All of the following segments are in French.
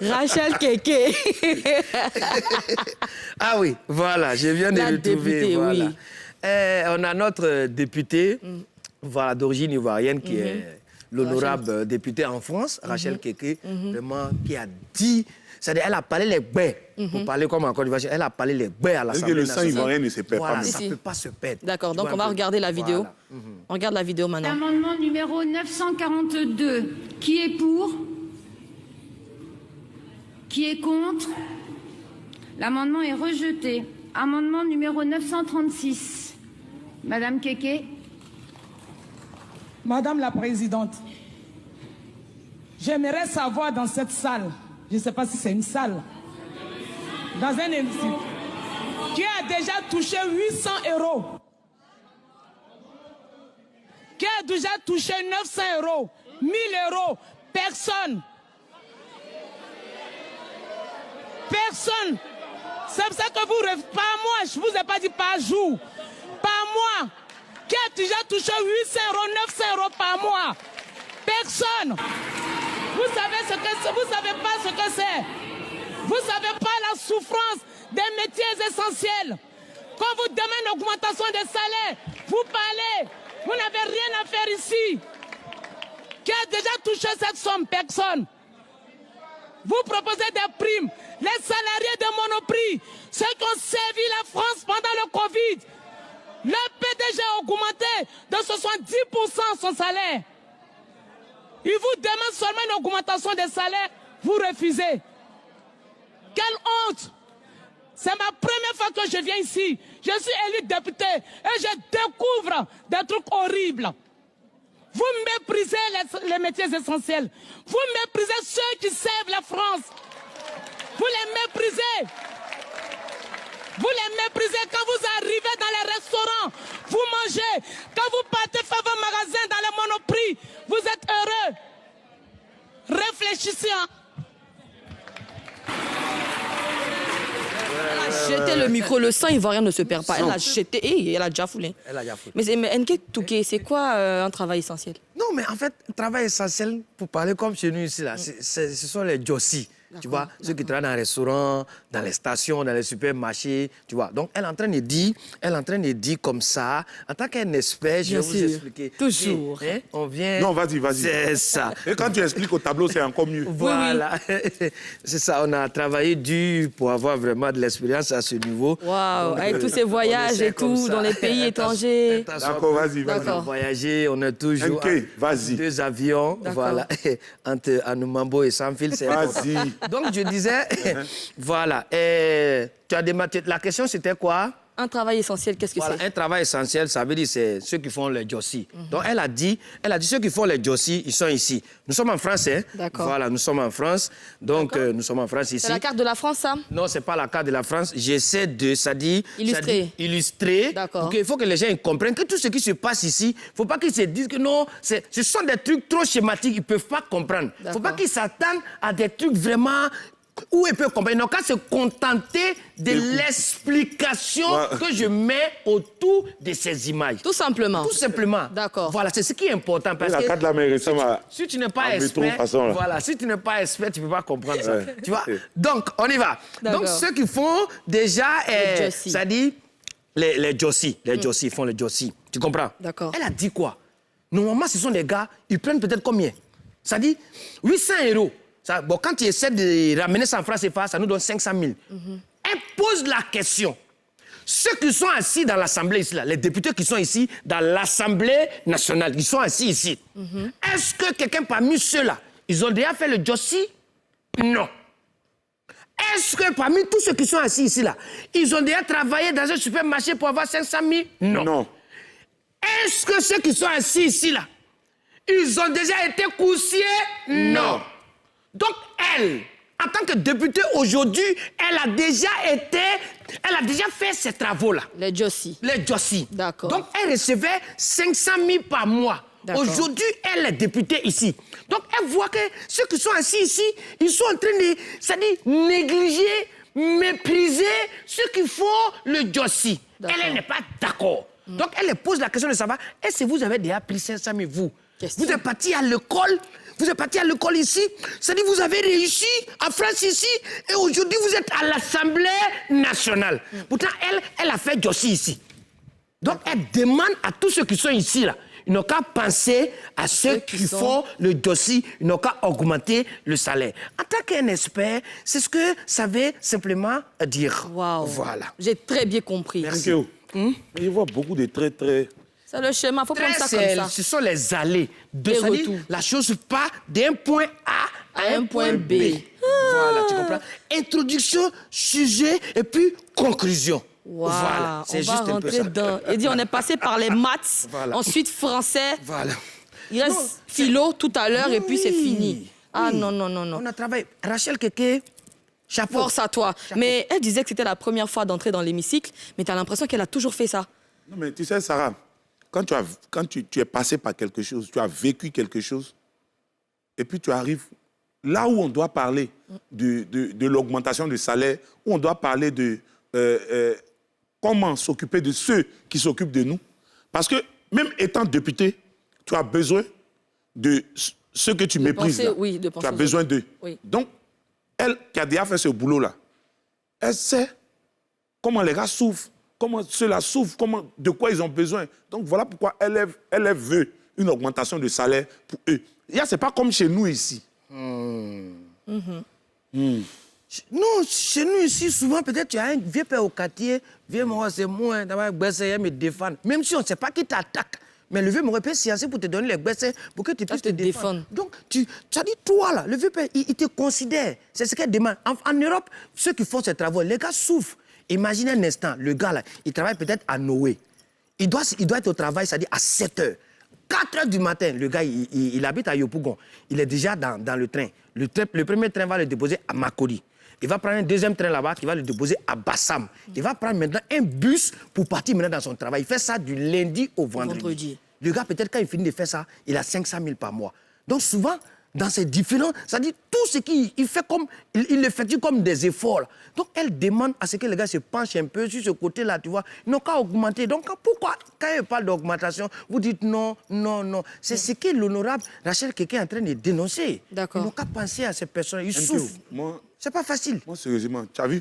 Rachel Keke. Ah oui, voilà, je viens de le trouver. Voilà. Oui. On a notre députée voilà, d'origine ivoirienne qui est l'honorable députée en France, Rachel Keke, vraiment, qui a dit... C'est-à-dire, elle a parlé les baies. Pour parler comme en Côte d'Ivoire, elle a parlé les baies à l'Assemblée nationale. Le sang ivoirien ne se perd voilà, pas. Ça ne peut pas se perdre. D'accord, donc on va regarder la vidéo. Voilà. On regarde la vidéo maintenant. Amendement numéro 942. Qui est pour? Qui est contre? L'amendement est rejeté. Amendement numéro 936. Madame Keke. Madame la Présidente, j'aimerais savoir dans cette salle, je ne sais pas si c'est une salle, dans un hémicycle, qui a déjà touché 800 €, qui a déjà touché 900 €, 1000 €, personne. Personne. C'est pour ça que vous, pas moi, je ne vous ai pas dit par jour, pas moi, qui a déjà touché 800 €, 900 € par mois. Personne. Vous savez pas ce que c'est. Vous savez pas la souffrance des métiers essentiels. Quand vous demandez une augmentation des salaires, vous parlez. Vous n'avez rien à faire ici. Qui a déjà touché cette somme? Personne. Vous proposez des primes. Les salariés de Monoprix, ceux qui ont servi la France pendant le Covid, le PDG a augmenté de 70% son salaire. Il vous demande seulement une augmentation des salaires, vous refusez. Quelle honte! C'est ma première fois que je viens ici. Je suis élu député et je découvre des trucs horribles. Vous méprisez les métiers essentiels. Vous méprisez ceux qui servent la France. Vous les méprisez. Vous les méprisez quand vous arrivez dans les restaurants. Vous mangez. Quand vous partez faire vos magasins dans les Monoprix, vous êtes heureux. Réfléchissez. Elle a jeté le micro, le sang ivoirien ne se perd pas. Elle a jeté et elle a déjà foulé. Elle a déjà foulé. Mais Nké Touké, c'est quoi un travail essentiel? Non, mais en fait, travail essentiel, pour parler comme chez nous ici, là, ce sont les Jossi. Tu vois, ceux qui travaillent dans les restaurants, dans les stations, dans les supermarchés, tu vois. Donc, elle est en train de dire comme ça, en tant qu'un expert, je vais vous expliquer. Toujours. Hein, on vient... Non, vas-y. C'est ça. Et quand tu expliques au tableau, c'est encore mieux. Voilà. C'est ça, on a travaillé dur pour avoir vraiment de l'expérience à ce niveau. Waouh, avec tous ces voyages et tout, dans les pays étrangers. D'accord, vas-y. On a voyagé, on a toujours deux avions, voilà, entre Anoumambo et Sanfil. Vas-y. Donc, je disais, voilà, tu as démarré. La question, c'était quoi? Un travail essentiel, qu'est-ce que c'est? Un travail essentiel, ça veut dire c'est ceux qui font les Jossi. Donc, elle a dit, ceux qui font les Jossi, ils sont ici. Nous sommes en France, hein? D'accord. Voilà, nous sommes en France. Donc, nous sommes en France ici. C'est la carte de la France, ça? Non, c'est pas la carte de la France. J'essaie de, illustrer. D'accord. Il faut que les gens comprennent que tout ce qui se passe ici, il ne faut pas qu'ils se disent que non, ce sont des trucs trop schématiques, ils ne peuvent pas comprendre. Il ne faut pas qu'ils s'attendent à des trucs vraiment... où ils peuvent comprendre. Ils n'ont qu'à se contenter de l'explication que je mets autour de ces images. Tout simplement. Tout simplement. D'accord. Voilà, c'est ce qui est important. Parce la carte de l'Amérique, si tu n'es pas expert, voilà, si tu n'es pas expert, tu ne peux pas comprendre ça. Tu vois? Donc, on y va. Donc, ceux qui font déjà, c'est-à-dire les Jossi. Les Jossi font les Jossi. Tu comprends? D'accord. Elle a dit quoi? Normalement, ce sont des gars, ils prennent peut-être combien? C'est-à-dire 800 €. Ça, bon, quand tu essaies de ramener ça en France CFA, ça nous donne 500 000. Elle pose la question. Ceux qui sont assis dans l'Assemblée ici, là, les députés qui sont ici dans l'Assemblée nationale, ils sont assis ici. Est-ce que quelqu'un parmi ceux-là, ils ont déjà fait le Jossi? Non. Est-ce que parmi tous ceux qui sont assis ici, là, ils ont déjà travaillé dans un supermarché pour avoir 500 000? Non. Est-ce que ceux qui sont assis ici, là, ils ont déjà été coursiers? Non. Donc, elle, en tant que députée aujourd'hui, elle a déjà fait ces travaux-là. Les Jossi. Les Jossi. D'accord. Donc, elle recevait 500 000 par mois. Aujourd'hui, elle est députée ici. Donc, elle voit que ceux qui sont assis ici, ils sont en train de, c'est-à-dire, négliger, mépriser ceux qui font le Jossi. Elle n'est pas d'accord. Donc, elle pose la question de savoir, est-ce que vous avez déjà pris 500 000, vous? Vous êtes parti à l'école, vous êtes parti à l'école ici, c'est-à-dire vous avez réussi en France ici, et aujourd'hui vous êtes à l'Assemblée nationale. Pourtant, elle a fait Jossi ici. Donc, elle demande à tous ceux qui sont ici, là, ils n'ont qu'à penser à ceux qui font le Jossi, ils n'ont qu'à augmenter le salaire. En tant qu'un expert, c'est ce que ça veut simplement dire. Wow. Voilà. J'ai très bien compris. Merci. Je vois beaucoup de traits très... C'est le schéma, il faut prendre ça comme ça. Ce sont les allées. Des retours. La chose part d'un point A à un point B. Voilà, tu comprends? Introduction, sujet et puis conclusion. Wow. Voilà, c'est juste un peu rentrer ça. dedans. Et dit, on est passé par les maths, Voilà. ensuite français. Voilà. Il reste philo tout à l'heure et puis c'est fini. Ah non, non, non, non. On a travaillé. Rachel Keke, chapeau. Force à toi. Chapeau. Mais elle disait que c'était la première fois d'entrer dans l'hémicycle, mais tu as l'impression qu'elle a toujours fait ça. Non, mais tu sais, Sarah, quand tu es passé par quelque chose, tu as vécu quelque chose, et puis tu arrives là où on doit parler de l'augmentation du salaire, où on doit parler de comment s'occuper de ceux qui s'occupent de nous. Parce que même étant député, tu as besoin de ceux que tu méprises. Penser, oui, de penser tu as besoin d'eux. Oui. Donc, elle qui a déjà fait ce boulot-là, elle sait comment les gars souffrent, comment ceux-là souffrent, de quoi ils ont besoin. Donc, voilà pourquoi elle veut une augmentation de salaire pour eux. Ce n'est pas comme chez nous ici. Non, chez nous ici, souvent, peut-être tu as un vieux père au quartier, vieux moi, c'est moi, me défendre. Même si on ne sait pas qui t'attaque. Mais le vieux m'aurait pu sciencer pour te donner les gbèsses pour que tu puisses te défendre. Donc, ça dit, toi, là, le vieux père, il te considère. C'est ce qu'elle demande. En Europe, ceux qui font ces travaux, les gars souffrent. Imaginez un instant, le gars, là, il travaille peut-être à Noé. Il doit être au travail, c'est-à-dire à 7 heures. 4 heures du matin, le gars, il habite à Yopougon. Il est déjà dans le train. Le premier train va le déposer à Makodi. Il va prendre un deuxième train là-bas qui va le déposer à Bassam. Il va prendre maintenant un bus pour partir maintenant dans son travail. Il fait ça du lundi au vendredi. Le gars, peut-être quand il finit de faire ça, il a 500 000 par mois. Donc souvent, dans ces différents, c'est-à-dire tout ce qu'il fait comme, il effectue comme des efforts. Donc elle demande à ce que les gars se penchent un peu sur ce côté-là, tu vois. Ils n'ont qu'à augmenter. Donc pourquoi, quand il parle d'augmentation, vous dites non, non, non. C'est ce que l'honorable Rachel Keke est en train de dénoncer. D'accord. Ils n'ont qu'à penser à ces personnes. Ils souffrent. C'est pas facile. Moi, sérieusement, tu as vu?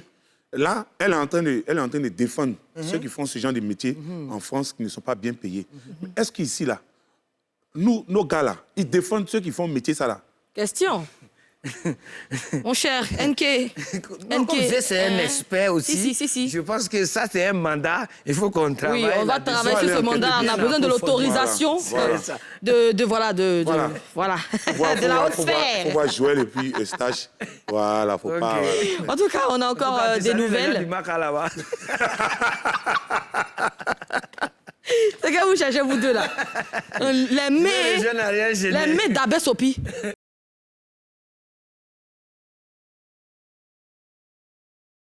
Là, elle est en train de défendre ceux qui font ce genre de métier en France qui ne sont pas bien payés. Est-ce qu'ici, là, nos gars, là, ils défendent ceux qui font métier, ça, là? Question. Mon cher, NK. Non, comme c'est un expert aussi. Si. Je pense que ça, c'est un mandat. Il faut qu'on travaille. Oui, on va travailler sur ce mandat. On a besoin de l'autorisation de la haute sphère. Il faut voir Joël et puis Eustache. Voilà, faut pas... En tout cas, on a encore des nouvelles. C'est que vous cherchez, vous deux, là. Les mains d'Abé Sopi.